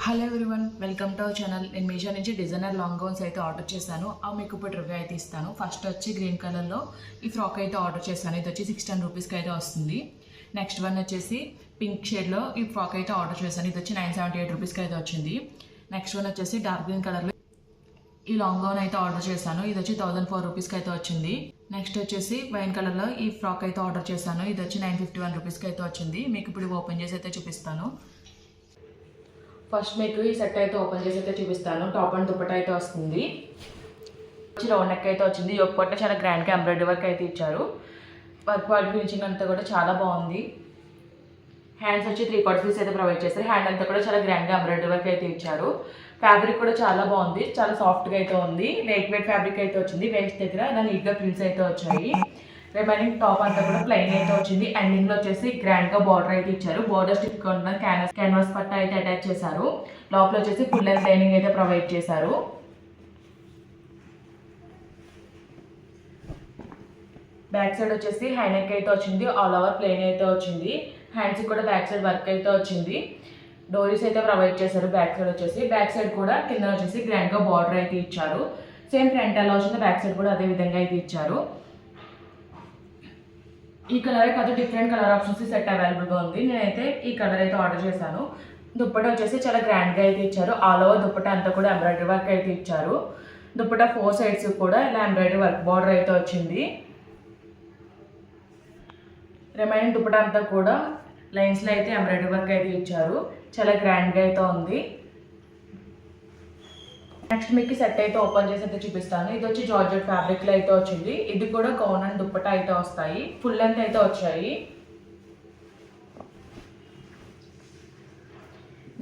Hello everyone, welcome to our channel. నేను మీషో నుంచి designer long gowns అయితే ఆర్డర్ చేశాను. అవి మీకు ఇప్పుడు రివ్యూ అయితే ఇస్తాను. ఫస్ట్ వచ్చి గ్రీన్ కలర్లో ఈ ఫ్రాక్ అయితే ఆర్డర్ చేశాను. ఇది వచ్చి 610 రూపీస్కి అయితే వస్తుంది. నెక్స్ట్ వన్ వచ్చేసి పింక్ షేడ్లో ఈ ఫ్రాక్ అయితే ఆర్డర్ చేశాను. ఇది వచ్చి 978 రూపీస్కి అయితే వచ్చింది. నెక్స్ట్ వన్ వచ్చేసి డార్క్ గ్రీన్ కలర్లో ఈ లాంగ్ గౌన్ అయితే ఆర్డర్ చేశాను. ఇది వచ్చి 1004 రూపీస్కి అయితే వచ్చింది. నెక్స్ట్ వచ్చేసి వైన్ కలర్లో ఈ ఫ్రాక్ అయితే ఆర్డర్ చేశాను. ఇది వచ్చి 951 రూపీస్కి అయితే వచ్చింది. మీకు ఇప్పుడు ఓపెన్ చేసి అయితే చూపిస్తాను. ఫస్ట్ మీకు ఈ సెట్ అయితే ఓపెన్ చేసి అయితే చూపిస్తాను. టాప్ అండ్ దుపట్టా అయితే వస్తుంది. రౌండ్ నెక్ అయితే వచ్చింది. యోక్ పట్ల చాలా గ్రాండ్గా ఎంబ్రాయిడరీ వర్క్ అయితే ఇచ్చారు. వర్క్ క్వాలిటీ ఫినిషింగ్ అంతా కూడా చాలా బాగుంది. హ్యాండ్స్ వచ్చి 3/4 పీస్ అయితే ప్రొవైడ్ చేస్తారు. హ్యాండ్ అంతా కూడా చాలా గ్రాండ్గా ఎంబ్రాయిడరీ వర్క్ అయితే ఇచ్చారు. ఫ్యాబ్రిక్ కూడా చాలా బాగుంది. చాలా సాఫ్ట్గా అయితే ఉంది. లైట్ వెయిట్ ఫ్యాబ్రిక్ అయితే వచ్చింది. వేస్ట్ దగ్గర ఇలా నీట్గా ప్రింట్స్ అయితే వచ్చాయి. రిమైనింగ్ టాప్ అంతా కూడా ప్లెయిన్ అయితే వచ్చింది. ఎండింగ్ లో వచ్చేసి గ్రాండ్ గా బార్డర్ అయితే ఇచ్చారు. బార్డర్ స్టిక్ ఉన్న క్యాన్వాస్ పట్ట అయితే అటాచ్ చేశారు. లోపల వచ్చేసి ఫుల్ లెంత్ లైనింగ్ అయితే ప్రొవైడ్ చేశారు. బ్యాక్ సైడ్ వచ్చేసి హై నెక్ అయితే వచ్చింది. ఆల్ ఓవర్ ప్లెయిన్ అయితే వచ్చింది. హ్యాండ్స్ కూడా బ్యాక్ సైడ్ వర్క్ అయితే వచ్చింది. డోరీస్ అయితే ప్రొవైడ్ చేశారు. బ్యాక్ సైడ్ వచ్చేసి బ్యాక్ సైడ్ కూడా కింద వచ్చేసి గ్రాండ్ గా బార్డర్ అయితే ఇచ్చారు. సేమ్ ఫ్రంట్ ఎలా వచ్చిందో బ్యాక్ సైడ్ కూడా అదే విధంగా అయితే ఇచ్చారు. ఈ కలర్ కాదు, డిఫరెంట్ కలర్ ఆప్షన్స్ సెట్ అవైలబుల్గా ఉంది. నేనైతే ఈ కలర్ అయితే ఆర్డర్ చేశాను. దుప్పటా వచ్చేసి చాలా గ్రాండ్గా అయితే ఇచ్చారు. ఆల్ ఓవర్ దుప్పటా అంతా కూడా ఎంబ్రాయిడరీ వర్క్ అయితే ఇచ్చారు. దుప్పటా 4 సైడ్స్ కూడా ఇలా ఎంబ్రాయిడరీ వర్క్ బార్డర్ అయితే వచ్చింది. రిమైనింగ్ దుప్పటా అంతా కూడా లైన్స్లో అయితే ఎంబ్రాయిడరీ వర్క్ అయితే ఇచ్చారు. చాలా గ్రాండ్గా అయితే ఉంది. నెక్స్ట్ మీకు సెట్ అయితే ఓపెన్ చేసి అయితే చూపిస్తాను. ఇది వచ్చి జార్జెట్ ఫ్యాబ్రిక్లో అయితే వచ్చింది. ఇది కూడా గౌన్ అండ్ దుప్పటా అయితే వస్తాయి. ఫుల్ లెంత్ అయితే వచ్చాయి.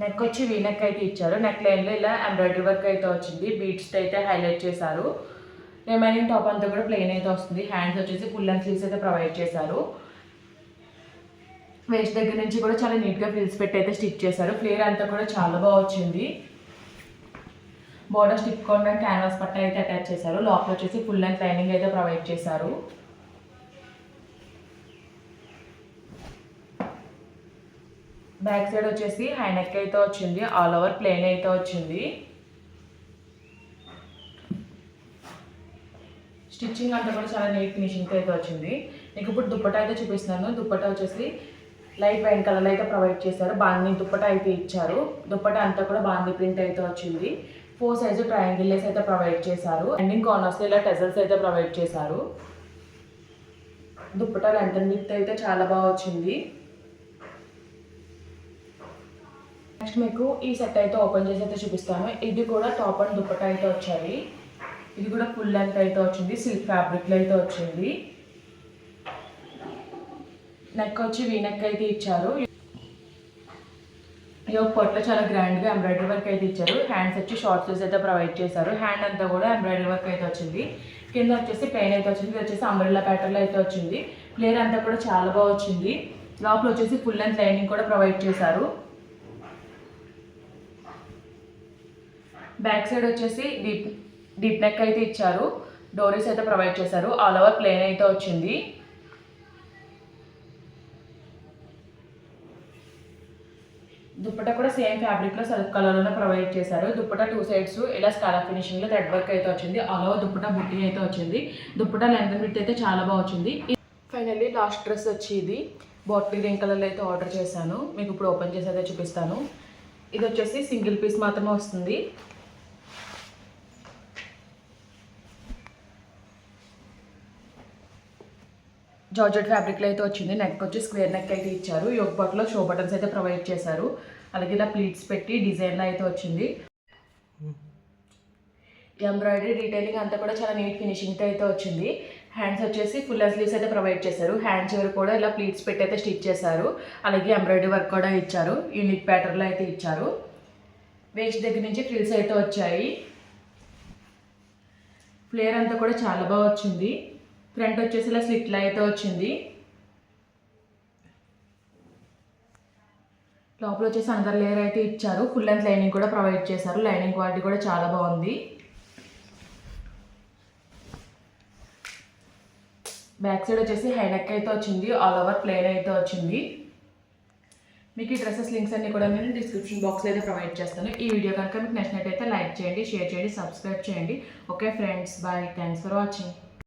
నెక్ వచ్చి వీ నెక్ అయితే ఇచ్చారు. నెక్ లైన్లో ఇలా ఎంబ్రాయిడరీ వర్క్ అయితే వచ్చింది. బీడ్స్ అయితే హైలైట్ చేశారు. రిమైనింగ్ టాప్ అంతా కూడా ప్లెయిన్ అయితే వస్తుంది. హ్యాండ్స్ వచ్చేసి ఫుల్ లెంత్ స్లీవ్స్ అయితే ప్రొవైడ్ చేశారు. వేస్ట్ దగ్గర నుంచి కూడా చాలా నీట్గా ఫ్రిల్స్ పెట్టి అయితే స్టిచ్ చేశారు. ఫ్లేర్ అంతా కూడా చాలా బాగా వచ్చింది. బోర్డర్ స్టిక్ కొండ క్యాన్వాస్ పట్ట అయితే అటాచ్ చేశారు. లోపల వచ్చేసి ఫుల్ లెంత్ లైనింగ్ అయితే ప్రొవైడ్ చేశారు. బ్యాక్ సైడ్ వచ్చేసి హై నెక్ అయితే వచ్చింది. ఆల్ ఓవర్ ప్లెయిన్ అయితే వచ్చింది. స్టిచ్చింగ్ అంతా కూడా చాలా నీట్ ఫినిషింగ్ అయితే వచ్చింది. మీకు ఇప్పుడు దుప్పటా అయితే చూపిస్తున్నాను. దుప్పటా వచ్చేసి లైట్ వైన్ కలర్ అయితే ప్రొవైడ్ చేశారు. బాందీ దుప్పటా అయితే ఇచ్చారు. దుప్పటా అంతా కూడా బాందీ ప్రింట్ అయితే వచ్చింది. 4 సైజు ట్రయాంగిల్ లేస్ అయితే ప్రొవైడ్ చేశారు. ఎండింగ్ కార్నర్స్ ఇలా టెజల్స్ అయితే ప్రొవైడ్ చేశారు. దుప్పటా లెంత్ అండ్ విడ్త్ అయితే చాలా బాగా వచ్చింది. నెక్స్ట్ మీకు ఈ సెట్ అయితే ఓపెన్ చేసి అయితే చూపిస్తాను. ఇది కూడా టాప్ అండ్ దుప్పటా అయితే వచ్చాయి. ఇది కూడా ఫుల్ లెంత్ అయితే వచ్చింది. సిల్క్ ఫ్యాబ్రిక్లో అయితే వచ్చింది. నెక్ వచ్చి వీ నెక్ అయితే ఇచ్చారు. యోక్ పొట్లో చాలా గ్రాండ్గా ఎంబ్రాయిడరీ వర్క్ అయితే ఇచ్చారు. హ్యాండ్స్ వచ్చి షార్ట్ స్లీవ్స్ అయితే ప్రొవైడ్ చేశారు. హ్యాండ్ అంతా కూడా ఎంబ్రాయిడరీ వర్క్ అయితే వచ్చింది. కింద వచ్చేసి ప్లెయిన్ అయితే వచ్చింది. ఇది వచ్చేసి అంబ్రెల్లా ప్యాటర్న్లో అయితే వచ్చింది. ఫ్లేర్ అంతా కూడా చాలా బాగా వచ్చింది. లోపల వచ్చేసి ఫుల్ లెంత్ లైనింగ్ కూడా ప్రొవైడ్ చేశారు. బ్యాక్ సైడ్ వచ్చేసి డీప్ నెక్ అయితే ఇచ్చారు. డోరీస్ అయితే ప్రొవైడ్ చేశారు. ఆల్ ఓవర్ ప్లెయిన్ అయితే వచ్చింది. దుప్పటా కూడా సేమ్ ఫ్యాబ్రిక్లో సెల్ఫ్ కలర్లోనే ప్రొవైడ్ చేశారు. దుప్పటా 2 సైడ్స్ ఇలా స్కాలప్ ఫినిషింగ్లో థ్రెడ్ వర్క్ అయితే వచ్చింది. ఆల్ ఓవర్ దుప్పటా బుట్టి అయితే వచ్చింది. దుప్పటా లెంత్ విడ్త్ అయితే చాలా బాగా వచ్చింది. ఫైనల్లీ లాస్ట్ డ్రెస్ వచ్చి ఇది బాటిల్ గ్రీన్ కలర్లో అయితే ఆర్డర్ చేశాను. మీకు ఇప్పుడు ఓపెన్ చేసి అయితే చూపిస్తాను. ఇది వచ్చేసి సింగిల్ పీస్ మాత్రమే వస్తుంది. జార్జెట్ ఫ్యాబ్రిక్లో అయితే వచ్చింది. నెక్ వచ్చి స్క్వేర్ నెక్ అయితే ఇచ్చారు. యోక్ పార్ట్లో షో బటన్స్ అయితే ప్రొవైడ్ చేశారు. అలాగే ఇలా ప్లీట్స్ పెట్టి డిజైన్లో అయితే వచ్చింది. ఎంబ్రాయిడరీ డీటెయిలింగ్ అంతా కూడా చాలా నీట్ ఫినిషింగ్తో అయితే వచ్చింది. హ్యాండ్స్ వచ్చేసి ఫుల్ స్లీవ్స్ అయితే ప్రొవైడ్ చేశారు. హ్యాండ్స్ చివరి కూడా ఇలా ప్లీట్స్ పెట్టి అయితే స్టిచ్ చేశారు. అలాగే ఎంబ్రాయిడరీ వర్క్ కూడా ఇచ్చారు. యూనిక్ ప్యాటర్న్లో అయితే ఇచ్చారు. వేస్ట్ దగ్గర నుంచి ఫ్రిల్స్ అయితే వచ్చాయి. ఫ్లేర్ అంతా కూడా చాలా బాగా వచ్చింది. ఫ్రంట్ వచ్చేసి ఇలా స్లిట్లో అయితే వచ్చింది. లోపల వచ్చేసి అండర్ లేయర్ అయితే ఇచ్చారు. ఫుల్ లెంత్ లైనింగ్ కూడా ప్రొవైడ్ చేశారు. లైనింగ్ క్వాలిటీ కూడా చాలా బాగుంది. బ్యాక్ సైడ్ వచ్చేసి హై నెక్ అయితే వచ్చింది. ఆల్ ఓవర్ ప్లెయిన్ అయితే వచ్చింది. మీకు ఈ డ్రెస్సెస్ లింక్స్ అన్ని కూడా నేను డిస్క్రిప్షన్ బాక్స్లో అయితే ప్రొవైడ్ చేస్తాను. ఈ వీడియో కనుక మీకు నచ్చినట్టయితే లైక్ చేయండి, షేర్ చేయండి, సబ్స్క్రైబ్ చేయండి. Okay friends, bye, thanks for watching.